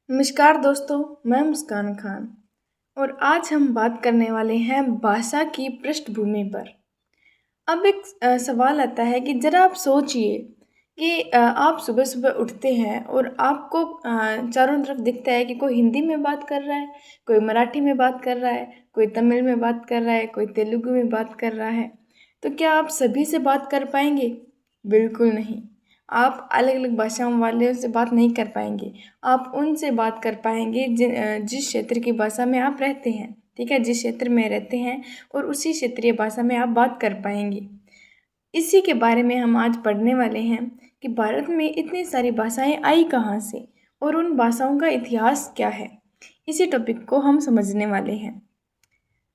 नमस्कार दोस्तों, मैं मुस्कान खान और आज हम बात करने वाले हैं भाषा की पृष्ठभूमि पर। अब एक सवाल आता है कि ज़रा आप सोचिए कि आप सुबह-सुबह उठते हैं और आपको चारों तरफ दिखता है कि कोई हिंदी में बात कर रहा है, कोई मराठी में बात कर रहा है, कोई तमिल में बात कर रहा है, कोई तेलुगु में बात कर रहा है। तो क्या आप सभी से बात कर पाएँगे? बिल्कुल नहीं। आप अलग-अलग भाषाओं वालों से बात नहीं कर पाएँगे। आप उनसे बात कर पाएँगे जिस क्षेत्र की भाषा में आप रहते हैं, ठीक है? जिस क्षेत्र में रहते हैं और उसी क्षेत्रीय भाषा में आप बात कर पाएँगे। इसी के बारे में हम आज पढ़ने वाले हैं कि भारत में इतनी सारी भाषाएँ आई कहाँ से और उन भाषाओं का इतिहास क्या है? इसी टॉपिक को हम समझने वाले हैं।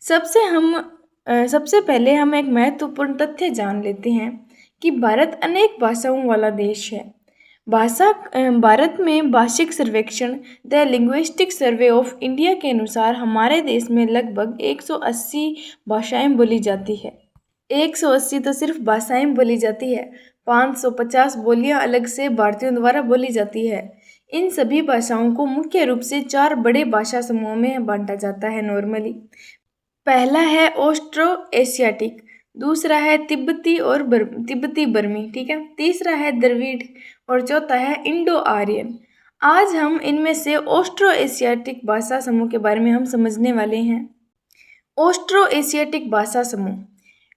सबसे पहले हम एक महत्वपूर्ण तथ्य जान लेते हैं कि भारत अनेक भाषाओं वाला देश है। भारत में भाषिक सर्वेक्षण the linguistic survey of India के अनुसार हमारे देश में लगभग 180 भाषाएं बोली जाती है। 180 तो सिर्फ भाषाएं बोली जाती है, 550 बोलियां अलग से भारतीयों द्वारा बोली जाती है। इन सभी भाषाओं को मुख्य रूप से 4 बड़े भाषा समूहों में बांटा जाता है नॉर्मली। पहला है ऑस्ट्रो एशियाटिक, दूसरा है तिब्बती बर्मी, ठीक है, तीसरा है द्रविड़ और चौथा है इंडो आर्यन। आज हम इनमें से ऑस्ट्रो एशियाटिक भाषा समूह के बारे में हम समझने वाले हैं। ऑस्ट्रो एशियाटिक भाषा समूह।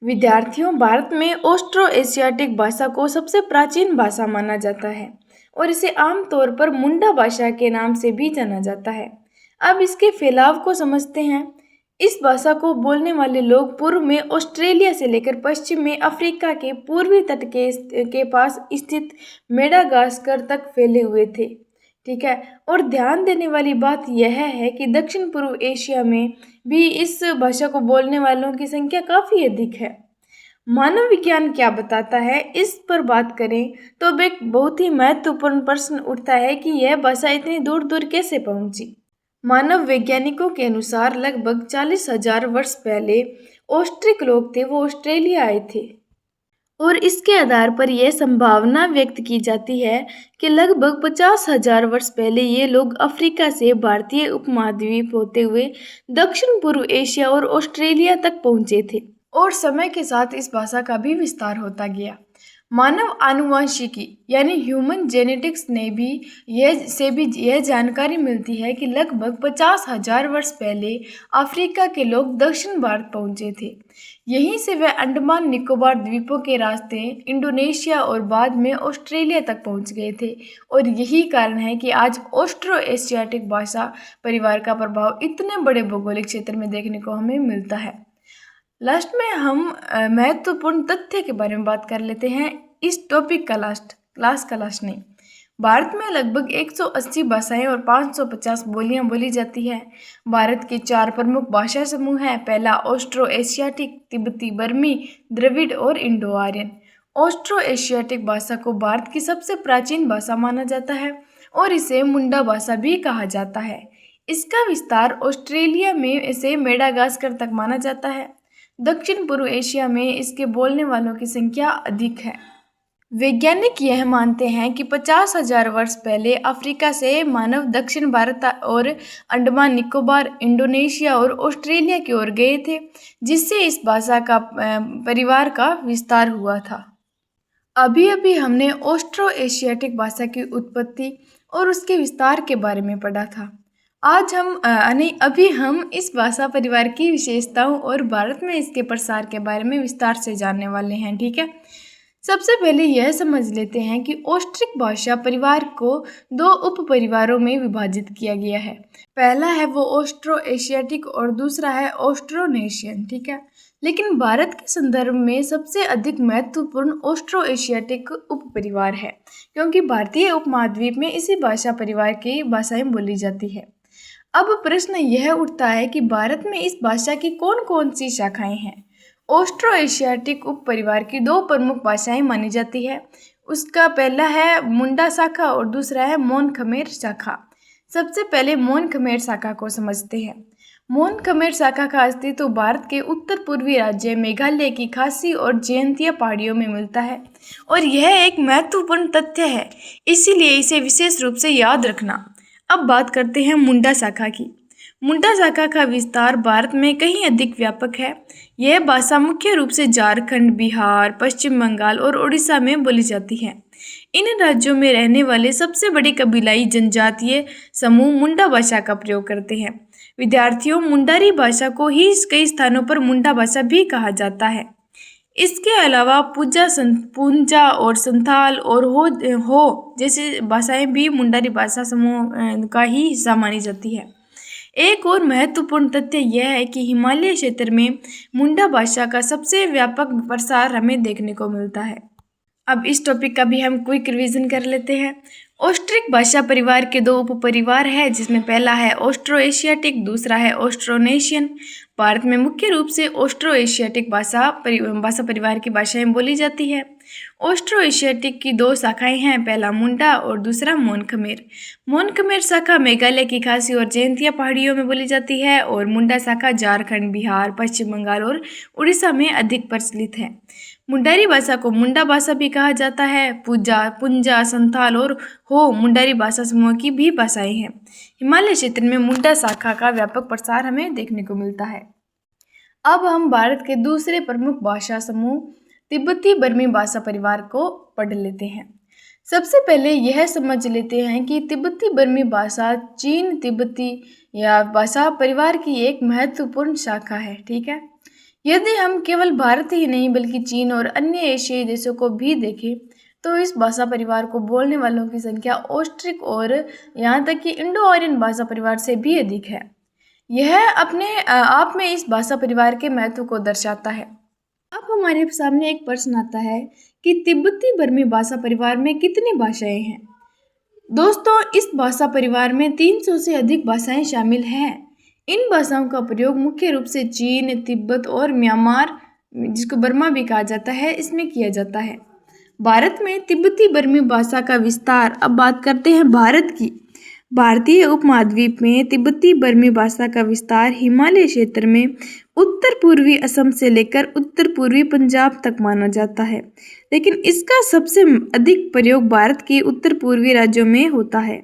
विद्यार्थियों, भारत में ऑस्ट्रो एशियाटिक भाषा को सबसे प्राचीन भाषा माना जाता है और इसे आमतौर पर मुंडा भाषा के नाम से भी जाना जाता है। अब इसके फैलाव को समझते हैं। इस भाषा को बोलने वाले लोग पूर्व में ऑस्ट्रेलिया से लेकर पश्चिम में अफ्रीका के पूर्वी तट के पास स्थित मेडागास्कर तक फैले हुए थे, ठीक है। और ध्यान देने वाली बात यह है कि दक्षिण पूर्व एशिया में भी इस भाषा को बोलने वालों की संख्या काफ़ी अधिक है। मानव विज्ञान क्या बताता है, इस पर बात करें तो अब एक बहुत ही महत्वपूर्ण प्रश्न उठता है कि यह भाषा इतनी दूर दूर कैसे पहुंची। मानव वैज्ञानिकों के अनुसार लगभग 40,000 वर्ष पहले ऑस्ट्रिक लोग थे, वो ऑस्ट्रेलिया आए थे और इसके आधार पर यह संभावना व्यक्त की जाती है कि लगभग 50,000 वर्ष पहले ये लोग अफ्रीका से भारतीय उपमहाद्वीप होते हुए दक्षिण पूर्व एशिया और ऑस्ट्रेलिया तक पहुंचे थे और समय के साथ इस भाषा का भी विस्तार होता गया। मानव आनुवंशिकी यानी ह्यूमन जेनेटिक्स ने भी यह जानकारी मिलती है कि लगभग 50,000 वर्ष पहले अफ्रीका के लोग दक्षिण भारत पहुंचे थे। यहीं से वे अंडमान निकोबार द्वीपों के रास्ते इंडोनेशिया और बाद में ऑस्ट्रेलिया तक पहुंच गए थे और यही कारण है कि आज ऑस्ट्रो एशियाटिक भाषा परिवार का प्रभाव इतने बड़े भौगोलिक क्षेत्र में देखने को हमें मिलता है। लास्ट में हम महत्वपूर्ण तथ्य के बारे में बात कर लेते हैं। इस टॉपिक का क्लास का लास्ट नहीं। भारत में लगभग 180 भाषाएं और 550 बोलियां बोली जाती है। भारत के 4 प्रमुख भाषा समूह हैं। पहला ऑस्ट्रो एशियाटिक, तिब्बती बर्मी, द्रविड़ और इंडो आर्यन। ऑस्ट्रो एशियाटिक भाषा को भारत की सबसे प्राचीन भाषा माना जाता है और इसे मुंडा भाषा भी कहा जाता है। इसका विस्तार ऑस्ट्रेलिया में से मेडागास्कर तक माना जाता है। दक्षिण पूर्व एशिया में इसके बोलने वालों की संख्या अधिक है। वैज्ञानिक यह मानते हैं कि 50,000 वर्ष पहले अफ्रीका से मानव दक्षिण भारत और अंडमान निकोबार, इंडोनेशिया और ऑस्ट्रेलिया की ओर गए थे, जिससे इस भाषा का परिवार का विस्तार हुआ था। अभी हमने ऑस्ट्रो एशियाटिक भाषा की उत्पत्ति और उसके विस्तार के बारे में पढ़ा था। अभी हम इस भाषा परिवार की विशेषताओं और भारत में इसके प्रसार के बारे में विस्तार से जानने वाले हैं, ठीक है। सबसे पहले यह समझ लेते हैं कि ऑस्ट्रिक भाषा परिवार को 2 उप परिवारों में विभाजित किया गया है। पहला है वो ऑस्ट्रो एशियाटिक और दूसरा है ऑस्ट्रोनेशियन, ठीक है। लेकिन भारत के संदर्भ में सबसे अधिक महत्वपूर्ण ऑस्ट्रो एशियाटिक उप परिवार है, क्योंकि भारतीय उपमहाद्वीप में इसी भाषा परिवार की भाषाएं बोली जाती है। अब प्रश्न यह उठता है कि भारत में इस भाषा की कौन कौन सी शाखाएं हैं। ऑस्ट्रो एशियाटिक उप परिवार की 2 प्रमुख भाषाएं मानी जाती है। उसका पहला है मुंडा शाखा और दूसरा है मोन खमेर शाखा। सबसे पहले मोन खमेर शाखा को समझते हैं। मोन खमेर शाखा का अस्तित्व भारत के उत्तर पूर्वी राज्य मेघालय की खासी और जयंतिया पहाड़ियों में मिलता है और यह एक महत्वपूर्ण तथ्य है, इसीलिए इसे विशेष रूप से याद रखना। अब बात करते हैं मुंडा शाखा की। मुंडा शाखा का विस्तार भारत में कहीं अधिक व्यापक है। यह भाषा मुख्य रूप से झारखंड, बिहार, पश्चिम बंगाल और उड़ीसा में बोली जाती है। इन राज्यों में रहने वाले सबसे बड़े कबीलाई जनजातीय समूह मुंडा भाषा का प्रयोग करते हैं। विद्यार्थियों, मुंडारी भाषा को ही कई स्थानों पर मुंडा भाषा भी कहा जाता है। इसके अलावा पुंजा और संथाल और हो जैसी भाषाएं भी मुंडारी भाषा समूह का ही हिस्सा मानी जाती है। एक और महत्वपूर्ण तथ्य यह है कि हिमालय क्षेत्र में मुंडा भाषा का सबसे व्यापक प्रसार हमें देखने को मिलता है। अब इस टॉपिक का भी हम क्विक रिवीजन कर लेते हैं। ऑस्ट्रिक भाषा परिवार के 2 उपपरिवार है, जिसमें पहला है ऑस्ट्रो एशियाटिक, दूसरा है ऑस्ट्रोनेशियन। भारत में मुख्य रूप से ऑस्ट्रो एशियाटिक भाषा परिवार की भाषाएं बोली जाती है। ऑस्ट्रो एशियाटिक की 2 शाखाएं हैं, पहला मुंडा और दूसरा मोन खमेर। मोन खमेर शाखा मेघालय की खासी और जयंतिया पहाड़ियों में बोली जाती है और मुंडा शाखा झारखंड, बिहार, पश्चिम बंगाल और उड़ीसा में अधिक प्रचलित है। मुंडारी भाषा को मुंडा भाषा भी कहा जाता है। पुंजा, संथाल और हो मुंडारी भाषा समूह की भी भाषाएं हैं। हिमालय क्षेत्र में मुंडा शाखा का व्यापक प्रसार हमें देखने को मिलता है। अब हम भारत के दूसरे प्रमुख भाषा समूह तिब्बती बर्मी भाषा परिवार को पढ़ लेते हैं। सबसे पहले यह समझ लेते हैं कि तिब्बती बर्मी भाषा चीन तिब्बती या भाषा परिवार की एक महत्वपूर्ण शाखा है। ठीक है, यदि हम केवल भारत ही नहीं बल्कि चीन और अन्य एशियाई देशों को भी देखें तो इस भाषा परिवार को बोलने वालों की संख्या ऑस्ट्रिक और यहाँ तक कि इंडो आर्यन भाषा परिवार से भी अधिक है। यह अपने आप में इस भाषा परिवार के महत्व को दर्शाता है। अब हमारे सामने एक प्रश्न आता है कि तिब्बती बर्मी भाषा परिवार में कितनी भाषाएं हैं। दोस्तों, इस भाषा परिवार में 300 से अधिक भाषाएं शामिल हैं। इन भाषाओं का प्रयोग मुख्य रूप से चीन, तिब्बत और म्यांमार, जिसको बर्मा भी कहा जाता है, इसमें किया जाता है। भारत में तिब्बती बर्मी भाषा का विस्तार। अब बात करते हैं भारत की। भारतीय उपमहाद्वीप में तिब्बती बर्मी भाषा का विस्तार हिमालय क्षेत्र में उत्तर पूर्वी असम से लेकर उत्तर पूर्वी पंजाब तक माना जाता है, लेकिन इसका सबसे अधिक प्रयोग भारत के उत्तर पूर्वी राज्यों में होता है।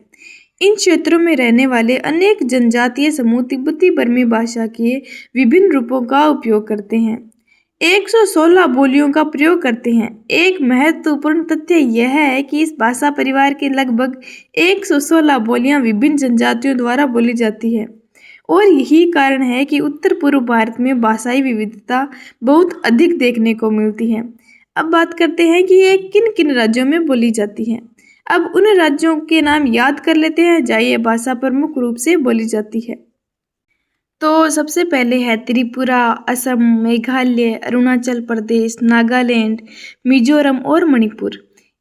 इन क्षेत्रों में रहने वाले अनेक जनजातीय समूह तिब्बती बर्मी भाषा के विभिन्न रूपों का उपयोग करते हैं। 116 बोलियों का प्रयोग करते हैं। एक महत्वपूर्ण तथ्य यह है कि इस भाषा परिवार के लगभग 116 बोलियां विभिन्न जनजातियों द्वारा बोली जाती है और यही कारण है कि उत्तर पूर्व भारत में भाषाई विविधता बहुत अधिक देखने को मिलती है। अब बात करते हैं कि ये किन किन राज्यों में बोली जाती है। अब उन राज्यों के नाम याद कर लेते हैं जहाँ ये भाषा प्रमुख रूप से बोली जाती है। तो सबसे पहले है त्रिपुरा, असम, मेघालय, अरुणाचल प्रदेश, नागालैंड, मिजोरम और मणिपुर।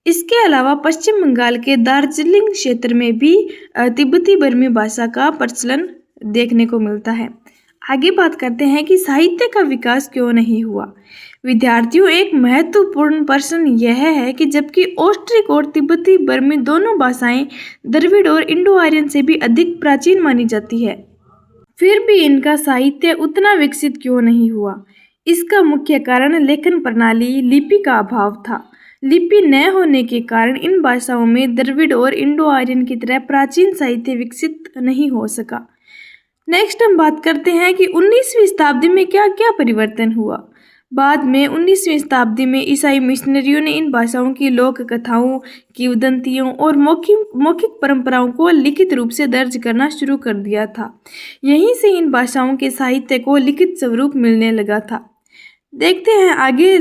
इसके अलावा पश्चिम बंगाल के दार्जिलिंग क्षेत्र में भी तिब्बती बर्मी भाषा का प्रचलन देखने को मिलता है। आगे बात करते हैं कि साहित्य का विकास क्यों नहीं हुआ। विद्यार्थियों, एक महत्वपूर्ण प्रश्न यह है कि जबकि ऑस्ट्रिक और तिब्बती बर्मी दोनों भाषाएं द्रविड़ और इंडो आर्यन से भी अधिक प्राचीन मानी जाती है, फिर भी इनका साहित्य उतना विकसित क्यों नहीं हुआ। इसका मुख्य कारण लेखन प्रणाली, लिपि का अभाव था। लिपि न होने के कारण इन भाषाओं में द्रविड़ और इंडो आर्यन की तरह प्राचीन साहित्य विकसित नहीं हो सका। नेक्स्ट हम बात करते हैं कि 19वीं शताब्दी में क्या क्या परिवर्तन हुआ। बाद में 19वीं शताब्दी में ईसाई मिशनरियों ने इन भाषाओं की लोक कथाओं, किंवदंतियों और मौखिक परंपराओं को लिखित रूप से दर्ज करना शुरू कर दिया था। यहीं से इन भाषाओं के साहित्य को लिखित स्वरूप मिलने लगा था। देखते हैं आगे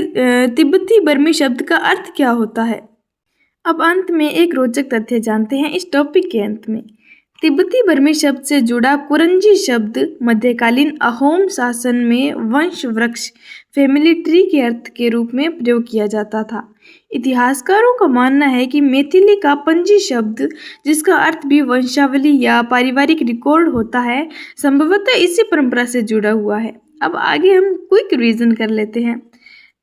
तिब्बती बर्मी शब्द का अर्थ क्या होता है। अब अंत में एक रोचक तथ्य जानते हैं इस टॉपिक के अंत में। तिब्बती बर्मी शब्द से जुड़ा कुरंजी शब्द मध्यकालीन अहोम शासन में वंश वृक्ष, फैमिली ट्री के अर्थ के रूप में प्रयोग किया जाता था। इतिहासकारों का मानना है कि मैथिली का पंजी शब्द, जिसका अर्थ भी वंशावली या पारिवारिक रिकॉर्ड होता है, संभवतः इसी परंपरा से जुड़ा हुआ है। अब आगे हम क्विक रिवीजन कर लेते हैं।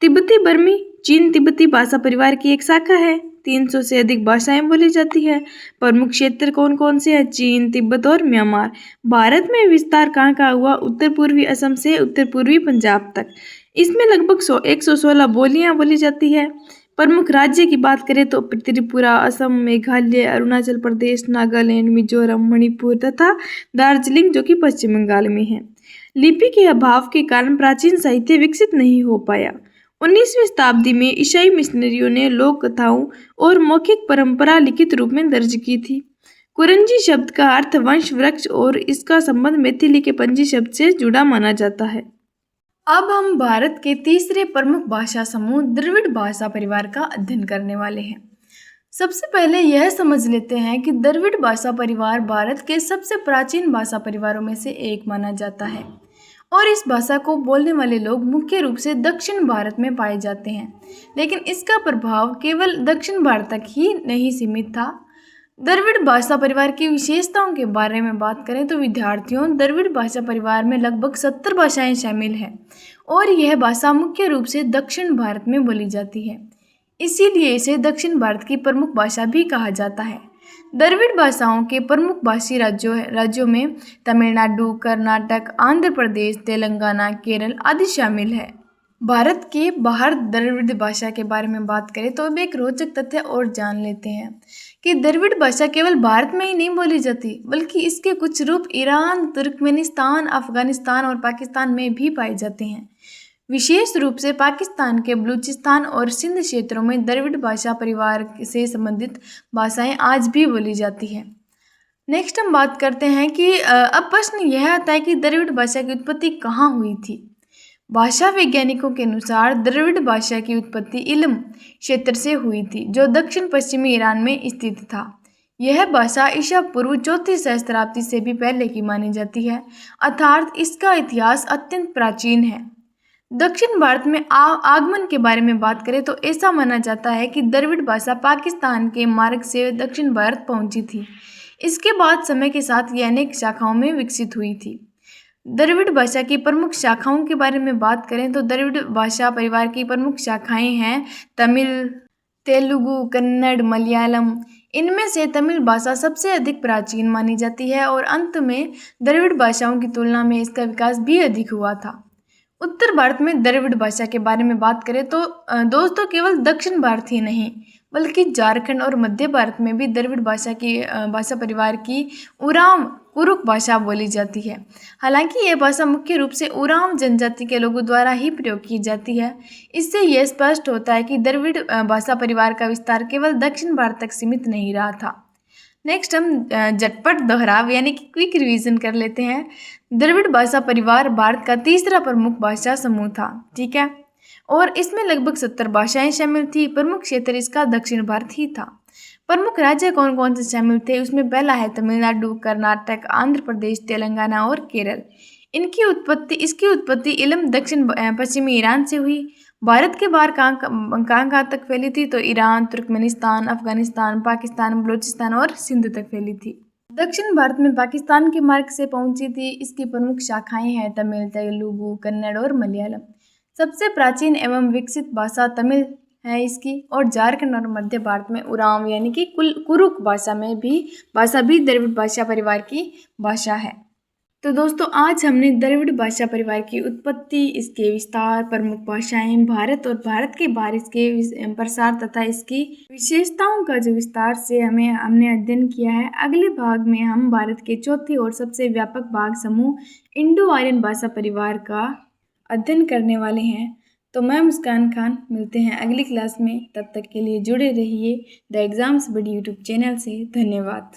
तिब्बती बर्मी चीन तिब्बती भाषा परिवार की एक शाखा है। 300 से अधिक भाषाएं बोली जाती है। प्रमुख क्षेत्र कौन कौन से हैं? चीन, तिब्बत और म्यांमार। भारत में विस्तार कहाँ का हुआ? उत्तर पूर्वी असम से उत्तर पूर्वी पंजाब तक। इसमें लगभग 116 बोलियां बोली जाती है। प्रमुख राज्य की बात करें तो त्रिपुरा, असम, मेघालय, अरुणाचल प्रदेश, नागालैंड, मिजोरम, मणिपुर तथा दार्जिलिंग जो कि पश्चिम बंगाल में है। लिपि के अभाव के कारण प्राचीन साहित्य विकसित नहीं हो पाया। 19वीं शताब्दी में ईसाई मिशनरियों ने लोक कथाओं और मौखिक परंपरा लिखित रूप में दर्ज की थी। कुरंजी शब्द का अर्थ वंश वृक्ष और इसका संबंध मैथिली के पंजी शब्द से जुड़ा माना जाता है। अब हम भारत के तीसरे प्रमुख भाषा समूह द्रविड़ भाषा परिवार का अध्ययन करने वाले हैं। सबसे पहले यह समझ लेते हैं कि द्रविड़ भाषा परिवार भारत के सबसे प्राचीन भाषा परिवारों में से एक माना जाता है और इस भाषा को बोलने वाले लोग मुख्य रूप से दक्षिण भारत में पाए जाते हैं, लेकिन इसका प्रभाव केवल दक्षिण भारत तक ही नहीं सीमित था। द्रविड़ भाषा परिवार की विशेषताओं के बारे में बात करें तो विद्यार्थियों, द्रविड़ भाषा परिवार में लगभग 70 भाषाएं शामिल हैं और यह भाषा मुख्य रूप से दक्षिण भारत में बोली जाती है, इसीलिए इसे दक्षिण भारत की प्रमुख भाषा भी कहा जाता है। द्रविड़ भाषाओं के प्रमुख भाषी राज्यों में तमिलनाडु, कर्नाटक, आंध्र प्रदेश, तेलंगाना, केरल आदि शामिल है। भारत के बाहर द्रविड़ भाषा के बारे में बात करें तो अब एक रोचक तथ्य और जान लेते हैं कि द्रविड़ भाषा केवल भारत में ही नहीं बोली जाती, बल्कि इसके कुछ रूप ईरान, तुर्कमेनिस्तान, अफगानिस्तान और पाकिस्तान में भी पाए जाते हैं। विशेष रूप से पाकिस्तान के बलूचिस्तान और सिंध क्षेत्रों में द्रविड़ भाषा परिवार से संबंधित भाषाएं आज भी बोली जाती हैं। नेक्स्ट हम बात करते हैं कि अब प्रश्न यह आता है कि द्रविड़ भाषा की उत्पत्ति कहाँ हुई थी। भाषा वैज्ञानिकों के अनुसार द्रविड़ भाषा की उत्पत्ति इलम क्षेत्र से हुई थी, जो दक्षिण पश्चिमी ईरान में स्थित था। यह भाषा ईसा पूर्व 4वीं सहस्त्राब्दी से भी पहले की मानी जाती है, अर्थात इसका इतिहास अत्यंत प्राचीन है। दक्षिण भारत में आगमन के बारे में बात करें तो ऐसा माना जाता है कि द्रविड़ भाषा पाकिस्तान के मार्ग से दक्षिण भारत पहुंची थी। इसके बाद समय के साथ यह अनेक शाखाओं में विकसित हुई थी। द्रविड़ भाषा की प्रमुख शाखाओं के बारे में बात करें तो द्रविड़ भाषा परिवार की प्रमुख शाखाएं हैं तमिल, तेलुगु, कन्नड़, मलयालम। इनमें से तमिल भाषा सबसे अधिक प्राचीन मानी जाती है और अंत में द्रविड़ भाषाओं की तुलना में इसका विकास भी अधिक हुआ था। उत्तर भारत में द्रविड़ भाषा के बारे में बात करें तो दोस्तों केवल दक्षिण भारत ही नहीं बल्कि झारखंड और मध्य भारत में भी द्रविड़ भाषा परिवार की उरांव कुरुक भाषा बोली जाती है। हालांकि यह भाषा मुख्य रूप से उरांव जनजाति के लोगों द्वारा ही प्रयोग की जाती है। इससे यह स्पष्ट होता है कि द्रविड़ भाषा परिवार का विस्तार केवल दक्षिण भारत तक सीमित नहीं रहा था। नेक्स्ट हम झटपट दोहराव यानी कि क्विक रिवीजन कर लेते हैं। द्रविड़ भाषा परिवार भारत का तीसरा प्रमुख भाषा समूह था, ठीक है, और इसमें लगभग 70 भाषाएं शामिल थी। प्रमुख क्षेत्र इसका दक्षिण भारत ही था। प्रमुख राज्य कौन कौन से शामिल थे, उसमें पहला है तमिलनाडु, कर्नाटक, आंध्र प्रदेश, तेलंगाना और केरल। इसकी उत्पत्ति इलम दक्षिण पश्चिमी ईरान से हुई। भारत के बाहर कहाँ तक फैली थी तो ईरान, तुर्कमेनिस्तान, अफगानिस्तान, पाकिस्तान, बलूचिस्तान और सिंध तक फैली थी। दक्षिण भारत में पाकिस्तान के मार्ग से पहुंची थी। इसकी प्रमुख शाखाएं हैं तमिल, तेलुगु, कन्नड़ और मलयालम। सबसे प्राचीन एवं विकसित भाषा तमिल है इसकी, और झारखंड और मध्य भारत में उरांव यानी कि कुरुक भाषा भी द्रविड़ भाषा परिवार की भाषा है। तो दोस्तों आज हमने द्रविड़ भाषा परिवार की उत्पत्ति, इसके विस्तार, प्रमुख भाषाएं, भारत और भारत के बाहर इसके प्रसार तथा इसकी विशेषताओं का जो विस्तार से हमने अध्ययन किया है। अगले भाग में हम भारत के चौथे और सबसे व्यापक भाग समूह इंडो आर्यन भाषा परिवार का अध्ययन करने वाले हैं। तो मैं मुस्कान खान, मिलते हैं अगली क्लास में। तब तक के लिए जुड़े रहिए the exams buddy YouTube channel से। धन्यवाद।